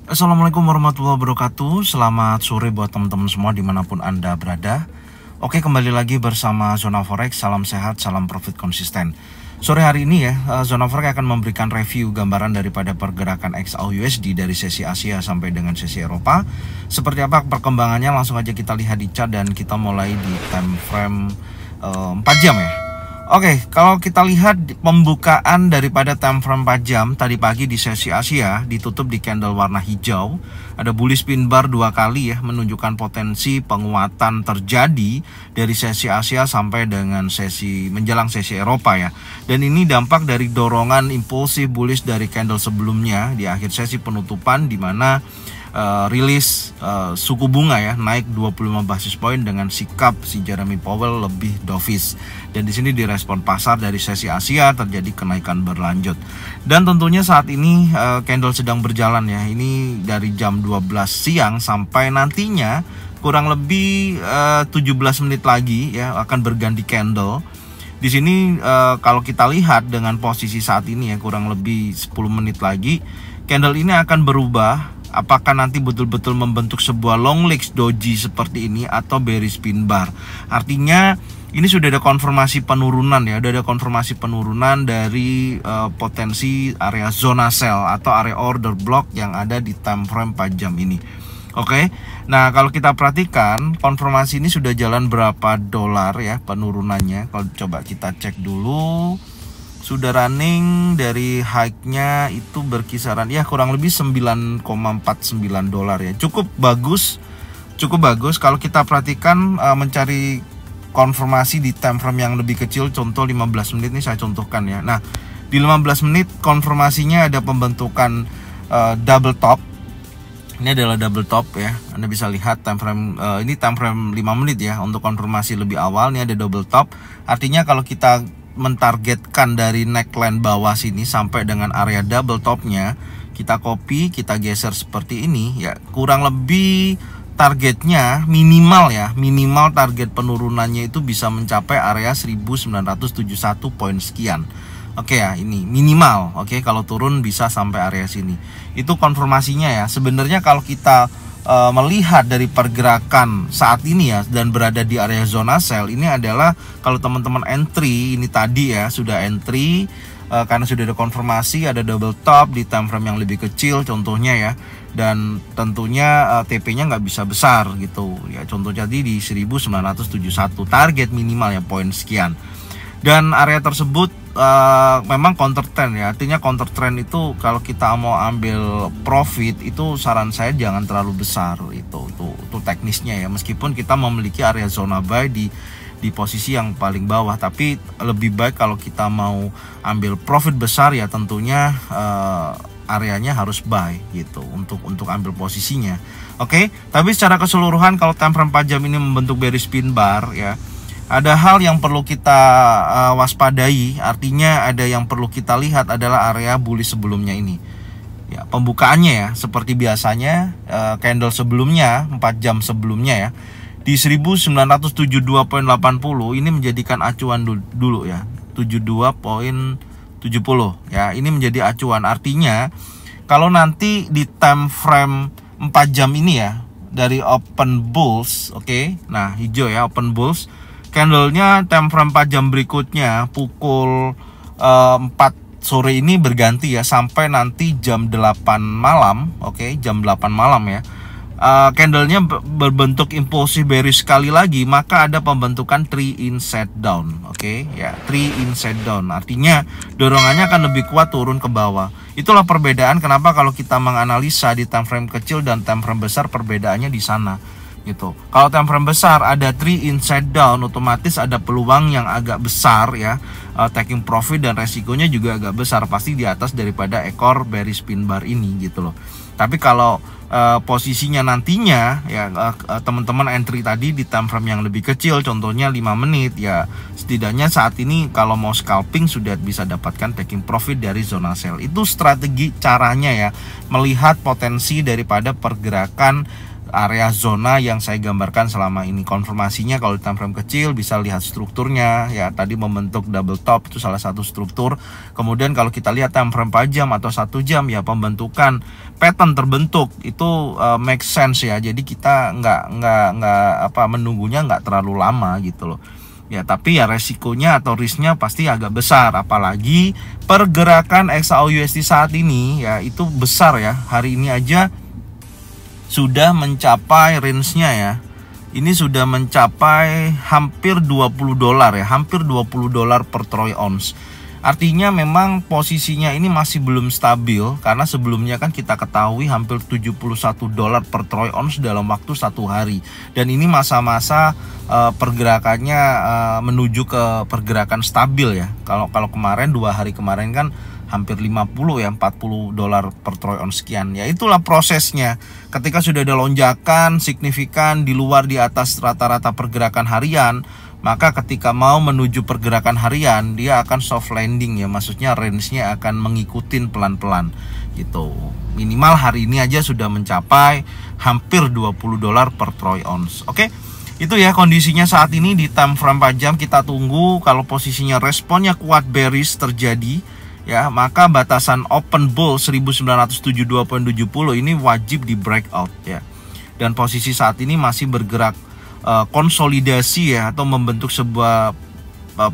Assalamualaikum warahmatullahi wabarakatuh. Selamat sore buat teman-teman semua dimanapun Anda berada. Oke, kembali lagi bersama Zona Forex. Salam sehat, salam profit konsisten. Sore hari ini ya, Zona Forex akan memberikan review gambaran daripada pergerakan XAUUSD dari sesi Asia sampai dengan sesi Eropa. Seperti apa perkembangannya, langsung aja kita lihat di chart dan kita mulai di time frame 4 jam ya. Oke, kalau kita lihat pembukaan daripada time frame 4 jam tadi pagi di sesi Asia ditutup di candle warna hijau. Ada bullish pin bar 2 kali ya, menunjukkan potensi penguatan terjadi dari sesi Asia sampai dengan sesi menjelang sesi Eropa ya. Dan ini dampak dari dorongan impulsif bullish dari candle sebelumnya di akhir sesi penutupan, di mana rilis suku bunga ya naik 25 basis point dengan sikap si Jeremy Powell lebih dovish, dan di sini direspon pasar dari sesi Asia terjadi kenaikan berlanjut. Dan tentunya saat ini candle sedang berjalan ya, ini dari jam 12 siang sampai nantinya kurang lebih 17 menit lagi ya akan berganti candle. Di sini kalau kita lihat dengan posisi saat ini ya, kurang lebih 10 menit lagi candle ini akan berubah. Apakah nanti betul-betul membentuk sebuah long legs doji seperti ini atau bearish pin bar. Artinya ini sudah ada konfirmasi penurunan ya, sudah ada konfirmasi penurunan dari potensi area zona sell atau area order block yang ada di time frame 4 jam ini. Oke. Nah, kalau kita perhatikan konfirmasi ini sudah jalan berapa dolar ya penurunannya. Kalau coba kita cek dulu, sudah running dari high-nya itu berkisaran ya kurang lebih 9,49 dolar ya. Cukup bagus. Kalau kita perhatikan mencari konfirmasi di time frame yang lebih kecil, contoh 15 menit ini saya contohkan ya. Nah, di 15 menit konfirmasinya ada pembentukan double top. Ini adalah double top ya. Anda bisa lihat time frame ini time frame 5 menit ya. Untuk konfirmasi lebih awal ini ada double top. Artinya kalau kita mentargetkan dari neckline bawah sini sampai dengan area double topnya, kita copy, kita geser seperti ini ya, kurang lebih targetnya minimal ya, minimal target penurunannya itu bisa mencapai area 1971 poin sekian. Oke ya, ini minimal. Oke, kalau turun bisa sampai area sini. Itu konfirmasinya ya. Sebenarnya kalau kita melihat dari pergerakan saat ini ya, dan berada di area zona sell, ini adalah kalau teman-teman entry ini tadi ya, sudah entry karena sudah ada konfirmasi, ada double top di time frame yang lebih kecil contohnya ya, dan tentunya TP-nya nggak bisa besar gitu ya, contohnya di 1971 target minimal ya poin sekian. Dan area tersebut memang counter trend ya. Artinya counter trend itu kalau kita mau ambil profit itu saran saya jangan terlalu besar, itu teknisnya ya. Meskipun kita memiliki area zona buy di posisi yang paling bawah, tapi lebih baik kalau kita mau ambil profit besar ya tentunya areanya harus buy gitu untuk ambil posisinya. Oke, tapi secara keseluruhan kalau time frame 4 jam ini membentuk bearish pin bar ya, ada hal yang perlu kita waspadai. Artinya ada yang perlu kita lihat adalah area bullish sebelumnya ini ya, pembukaannya ya seperti biasanya candle sebelumnya 4 jam sebelumnya ya di 1972.80 ini menjadikan acuan dulu ya, 72.70 ya, ini menjadi acuan. Artinya kalau nanti di time frame 4 jam ini ya, dari open bulls, oke, nah hijau ya open bulls, candlenya time frame 4 jam berikutnya pukul 4 sore ini berganti ya sampai nanti jam 8 malam. Oke, jam 8 malam ya, candlenya berbentuk impulsif bearish sekali lagi, maka ada pembentukan 3 inside down. Oke ya, 3 inside down artinya dorongannya akan lebih kuat turun ke bawah. Itulah perbedaan kenapa kalau kita menganalisa di time frame kecil dan time frame besar, perbedaannya di sana gitu. Kalau time frame besar ada 3 inside down, otomatis ada peluang yang agak besar ya, taking profit dan resikonya juga agak besar, pasti di atas daripada ekor bearish pin bar ini gitu loh. Tapi kalau posisinya nantinya ya teman-teman entry tadi di time frame yang lebih kecil, contohnya 5 menit ya, setidaknya saat ini kalau mau scalping sudah bisa dapatkan taking profit dari zona sell. Itu strategi caranya ya, melihat potensi daripada pergerakan area zona yang saya gambarkan selama ini. Konfirmasinya kalau di time frame kecil bisa lihat strukturnya ya, tadi membentuk double top itu salah satu struktur. Kemudian kalau kita lihat time frame 4 jam atau 1 jam ya, pembentukan pattern terbentuk itu make sense ya. Jadi kita nggak menunggunya nggak terlalu lama gitu loh ya. Tapi ya resikonya atau risknya pasti agak besar, apalagi pergerakan XAU-USD saat ini ya itu besar ya. Hari ini aja sudah mencapai range-nya ya. Ini sudah mencapai hampir 20 dolar ya, hampir 20 dolar per troy ounce. Artinya memang posisinya ini masih belum stabil, karena sebelumnya kan kita ketahui hampir 71 dolar per troy ounce dalam waktu 1 hari. Dan ini masa-masa pergerakannya menuju ke pergerakan stabil ya. Kalau kemarin 2 hari kemarin kan hampir 50 ya, 40 dolar per troy ounce sekian. Ya itulah prosesnya. Ketika sudah ada lonjakan signifikan di luar di atas rata-rata pergerakan harian, maka ketika mau menuju pergerakan harian dia akan soft landing ya, maksudnya range-nya akan mengikutin pelan-pelan gitu. Minimal hari ini aja sudah mencapai hampir 20 dolar per troy ounce. Oke. Itu ya kondisinya saat ini di time frame 4 jam. Kita tunggu kalau posisinya responnya kuat bearish terjadi ya, maka batasan open bull 1972.70 ini wajib di breakout ya. Dan posisi saat ini masih bergerak konsolidasi ya, atau membentuk sebuah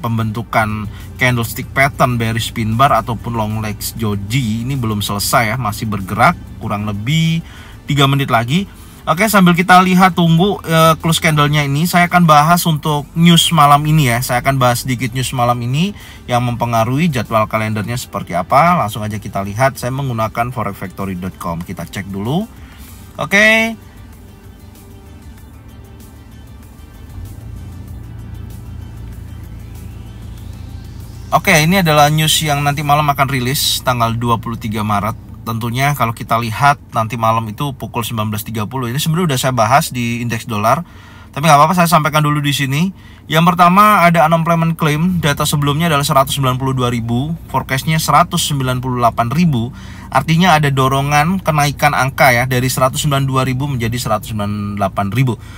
pembentukan candlestick pattern bearish pin bar ataupun long legs doji. Ini belum selesai ya, masih bergerak kurang lebih 3 menit lagi. Oke, sambil kita lihat tunggu close candle-nya ini, saya akan bahas untuk news malam ini ya. Saya akan bahas sedikit news malam ini yang mempengaruhi jadwal kalendernya seperti apa. Langsung aja kita lihat, saya menggunakan forexfactory.com. Kita cek dulu. Oke. Oke, ini adalah news yang nanti malam akan rilis tanggal 23 Maret. Tentunya kalau kita lihat nanti malam itu pukul 19.30. Ini sebenarnya udah saya bahas di indeks dolar, tapi nggak apa-apa, saya sampaikan dulu di sini. Yang pertama ada unemployment claim, data sebelumnya adalah 192.000, forecastnya 198.000. Artinya ada dorongan kenaikan angka ya, dari 192.000 menjadi 198.000.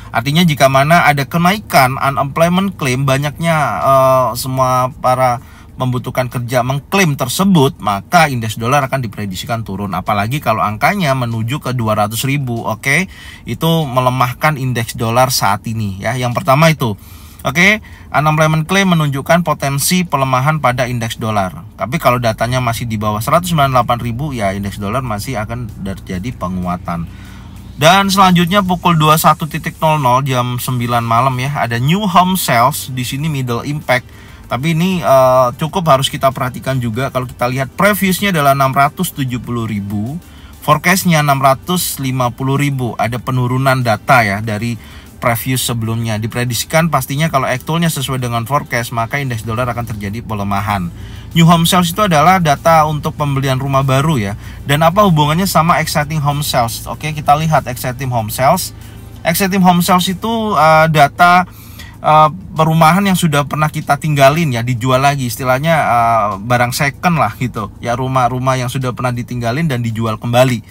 Artinya jika mana ada kenaikan unemployment claim, banyaknya semua para membutuhkan kerja mengklaim tersebut, maka indeks dolar akan diprediksikan turun. Apalagi kalau angkanya menuju ke 200.000. Oke, itu melemahkan indeks dolar saat ini ya. Yang pertama itu. Oke, unemployment claim menunjukkan potensi pelemahan pada indeks dolar. Tapi kalau datanya masih di bawah 198.000 ya, indeks dolar masih akan terjadi penguatan. Dan selanjutnya pukul 21.00 jam 9 malam ya, ada new home sales di sini middle impact. Tapi ini cukup harus kita perhatikan juga. Kalau kita lihat previousnya adalah 670.000, forecastnya 650.000. Ada penurunan data ya dari previous sebelumnya. Diprediksikan pastinya kalau actualnya sesuai dengan forecast, maka indeks dolar akan terjadi pelemahan. New home sales itu adalah data untuk pembelian rumah baru ya. Dan apa hubungannya sama exciting home sales? Oke, kita lihat exciting home sales. Exciting home sales itu data perumahan yang sudah pernah kita tinggalin ya, dijual lagi, istilahnya barang second lah gitu ya, rumah-rumah yang sudah pernah ditinggalin dan dijual kembali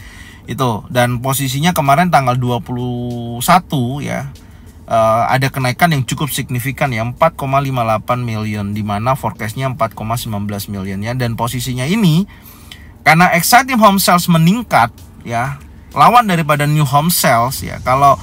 itu. Dan posisinya kemarin tanggal 21 ya, ada kenaikan yang cukup signifikan ya, 4,58 million, dimana forecastnya 4,19 million ya. Dan posisinya ini karena exciting home sales meningkat ya, lawan daripada new home sales ya. Kalau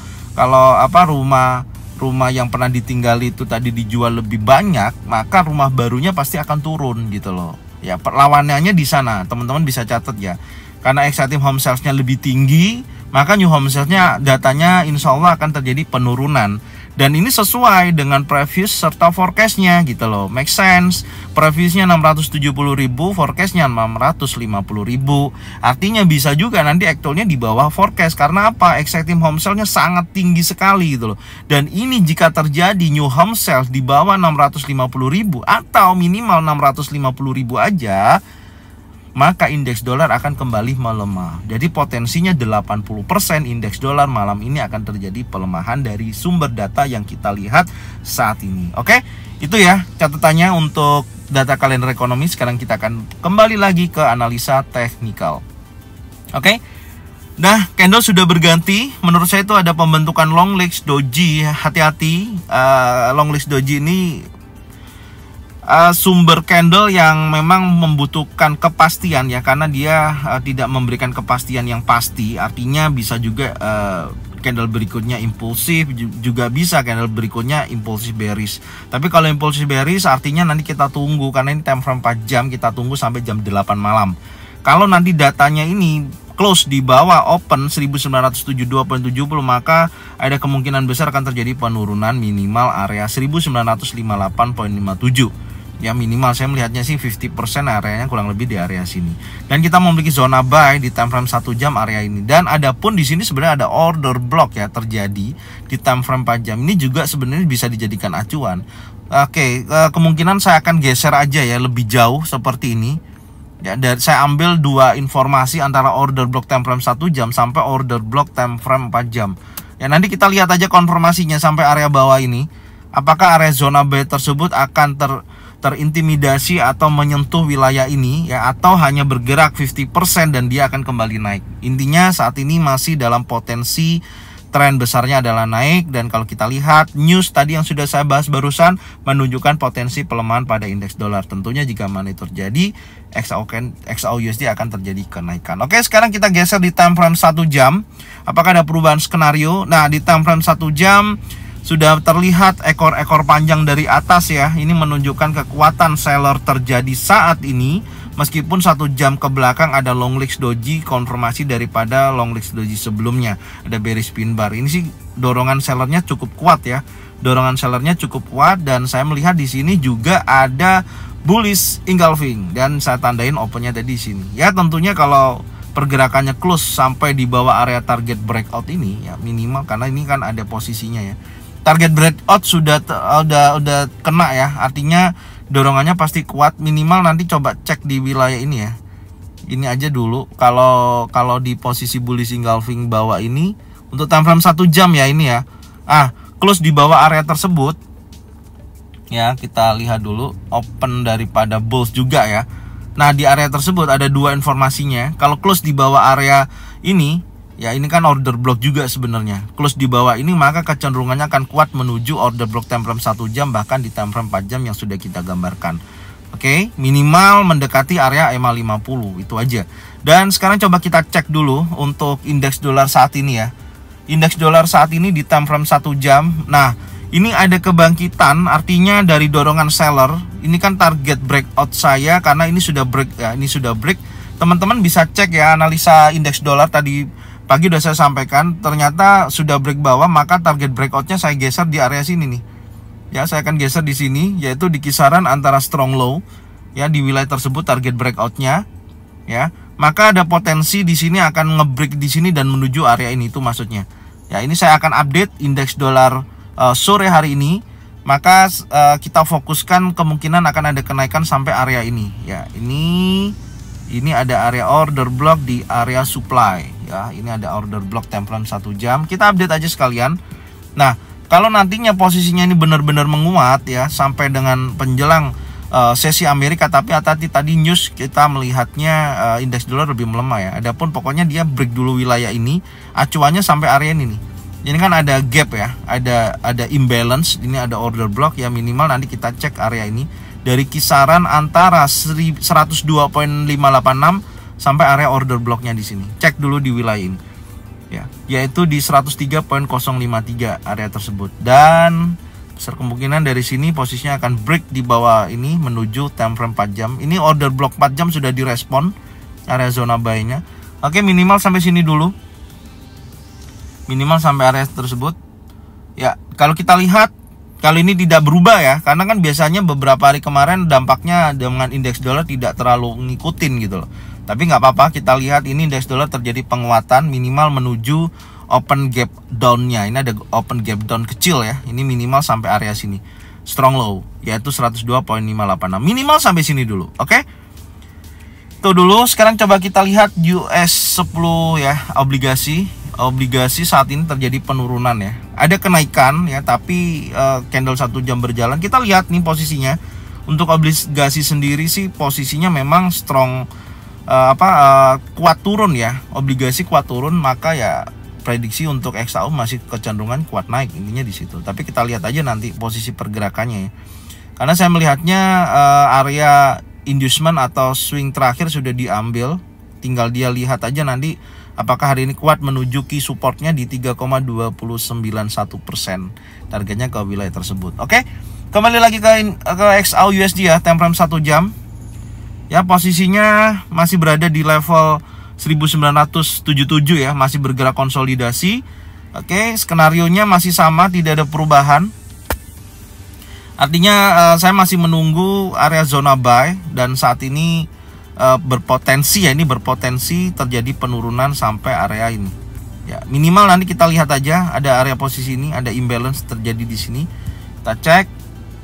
rumah yang pernah ditinggali itu tadi dijual lebih banyak, maka rumah barunya pasti akan turun gitu loh. Ya, perlawanannya di sana, teman-teman bisa catat ya. Karena exciting home sales-nya lebih tinggi, maka new home sales-nya datanya insya Allah akan terjadi penurunan. Dan ini sesuai dengan previous serta forecast-nya gitu loh. Make sense. Previous-nya 670.000, forecast-nya 650.000. Artinya bisa juga nanti actualnya di bawah forecast. Karena apa? Exciting home sales-nya sangat tinggi sekali gitu loh. Dan ini jika terjadi new home sales di bawah 650.000 atau minimal 650.000 aja, maka indeks dolar akan kembali melemah. Jadi potensinya 80% indeks dolar malam ini akan terjadi pelemahan dari sumber data yang kita lihat saat ini. Oke, itu ya catatannya untuk data kalender ekonomi. Sekarang kita akan kembali lagi ke analisa teknikal. Oke. Nah, candle sudah berganti. Menurut saya itu ada pembentukan long legs doji. Hati-hati, long legs doji ini sumber candle yang memang membutuhkan kepastian ya, karena dia tidak memberikan kepastian yang pasti. Artinya bisa juga candle berikutnya impulsif, juga bisa candle berikutnya impulsif bearish. Tapi kalau impulsif bearish artinya nanti kita tunggu, karena ini time frame 4 jam, kita tunggu sampai jam 8 malam. Kalau nanti datanya ini close di bawah open 1972.70, maka ada kemungkinan besar akan terjadi penurunan minimal area 1958.57. Ya, minimal saya melihatnya sih 50% areanya kurang lebih di area sini. Dan kita memiliki zona buy di time frame 1 jam area ini. Dan adapun di sini sebenarnya ada order block ya terjadi di time frame 4 jam. Ini juga sebenarnya bisa dijadikan acuan. Oke, kemungkinan saya akan geser aja ya lebih jauh seperti ini. Ya, saya ambil dua informasi antara order block time frame 1 jam sampai order block time frame 4 jam. Ya, nanti kita lihat aja konfirmasinya sampai area bawah ini. Apakah area zona buy tersebut akan terintimidasi atau menyentuh wilayah ini ya, atau hanya bergerak 50% dan dia akan kembali naik. Intinya saat ini masih dalam potensi tren besarnya adalah naik. Dan kalau kita lihat news tadi yang sudah saya bahas barusan menunjukkan potensi pelemahan pada indeks dolar. Tentunya jika mana itu terjadi, XAUUSD akan terjadi kenaikan. Oke, sekarang kita geser di time frame 1 jam. Apakah ada perubahan skenario? Nah, di time frame 1 jam sudah terlihat ekor-ekor panjang dari atas ya. Ini menunjukkan kekuatan seller terjadi saat ini. Meskipun 1 jam ke belakang ada long legs doji, konfirmasi daripada long legs doji sebelumnya. Ada bearish pin bar. Ini sih dorongan sellernya cukup kuat ya. Dorongan sellernya cukup kuat, dan saya melihat di sini juga ada bullish engulfing, dan saya tandain opennya tadi di sini. Ya, tentunya kalau pergerakannya close sampai di bawah area target breakout ini ya minimal, karena ini kan ada posisinya ya. Target breakout sudah kena ya, artinya dorongannya pasti kuat. Minimal nanti coba cek di wilayah ini ya. Ini aja dulu kalau di posisi bullish engulfing bawah ini untuk time frame 1 jam ya ini ya. Close di bawah area tersebut. Ya, kita lihat dulu open daripada bulls juga ya. Nah, di area tersebut ada dua informasinya. Kalau close di bawah area ini, ya ini kan order block juga sebenarnya. Close di bawah ini maka kecenderungannya akan kuat menuju order block time frame 1 jam, bahkan di time frame 4 jam yang sudah kita gambarkan. Oke, minimal mendekati area EMA 50, itu aja. Dan sekarang coba kita cek dulu untuk indeks dolar saat ini ya. Indeks dolar saat ini di time frame 1 jam. Nah, ini ada kebangkitan, artinya dari dorongan seller. Ini kan target breakout saya, karena ini sudah break ya, ini sudah break. Teman-teman bisa cek ya analisa indeks dolar tadi pagi udah saya sampaikan, ternyata sudah break bawah, maka target breakoutnya saya geser di area sini nih. Ya, saya akan geser di sini, yaitu di kisaran antara strong low ya, di wilayah tersebut target breakoutnya ya. Maka ada potensi di sini akan ngebreak di sini dan menuju area ini, itu maksudnya. Ya, ini saya akan update indeks dolar sore hari ini. Maka kita fokuskan kemungkinan akan ada kenaikan sampai area ini ya. Ini ada area order block di area supply ya. Ini ada order block time frame 1 jam. Kita update aja sekalian. Nah, kalau nantinya posisinya ini benar-benar menguat ya sampai dengan penjelang sesi Amerika, tapi tadi news kita melihatnya indeks dolar lebih melemah ya. Adapun pokoknya dia break dulu wilayah ini, acuannya sampai area ini nih. Ini kan ada gap ya, ada imbalance, ini ada order block ya. Minimal nanti kita cek area ini dari kisaran antara 102.586 sampai area order blocknya di sini. Cek dulu di wilayah ini ya, yaitu di 103.053 area tersebut. Dan besar kemungkinan dari sini posisinya akan break di bawah ini menuju time frame 4 jam. Ini order block 4 jam sudah direspon area zona buy-nya. Oke, minimal sampai sini dulu. Minimal sampai area tersebut. Ya, kalau kita lihat kali ini tidak berubah ya, karena kan biasanya beberapa hari kemarin dampaknya dengan indeks dolar tidak terlalu ngikutin gitu loh. Tapi nggak apa-apa, kita lihat ini indeks dolar terjadi penguatan minimal menuju open gap down-nya. Ini ada open gap down kecil ya. Ini minimal sampai area sini. Strong low yaitu 102.586. Minimal sampai sini dulu. Oke? Itu dulu. Sekarang coba kita lihat US 10 ya, obligasi. Obligasi saat ini terjadi penurunan ya. Ada kenaikan ya, tapi candle 1 jam berjalan. Kita lihat nih posisinya. Untuk obligasi sendiri sih posisinya memang strong kuat turun ya, obligasi kuat turun, maka ya prediksi untuk XAU masih kecenderungan kuat naik, intinya di situ. Tapi kita lihat aja nanti posisi pergerakannya ya. Karena saya melihatnya area inducement atau swing terakhir sudah diambil, tinggal dia lihat aja nanti apakah hari ini kuat menuju key supportnya di 3,291%. Targetnya ke wilayah tersebut. Oke, kembali lagi ke XAU USD ya, time frame 1 jam. Ya, posisinya masih berada di level 1977 ya, masih bergerak konsolidasi. Oke, skenarionya masih sama, tidak ada perubahan. Artinya saya masih menunggu area zona buy, dan saat ini berpotensi ya, ini berpotensi terjadi penurunan sampai area ini. Ya, minimal nanti kita lihat aja, ada area posisi ini, ada imbalance terjadi di sini. Kita cek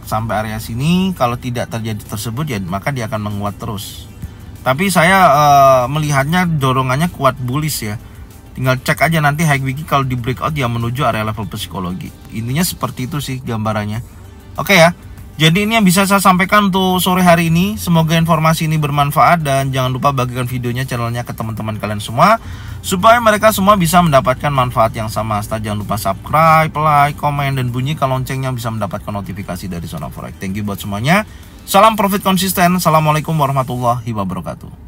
sampai area sini, kalau tidak terjadi tersebut ya maka dia akan menguat terus. Tapi saya melihatnya dorongannya kuat bullish ya. Tinggal cek aja nanti high weekly kalau di breakout dia menuju area level psikologi. Intinya seperti itu sih gambarannya. Oke ya. Jadi ini yang bisa saya sampaikan untuk sore hari ini. Semoga informasi ini bermanfaat, dan jangan lupa bagikan videonya, channelnya ke teman-teman kalian semua supaya mereka semua bisa mendapatkan manfaat yang sama. Jangan lupa subscribe, like, komen, dan bunyikan loncengnya bisa mendapatkan notifikasi dari Zona Forex. Thank you buat semuanya. Salam profit konsisten. Assalamualaikum warahmatullahi wabarakatuh.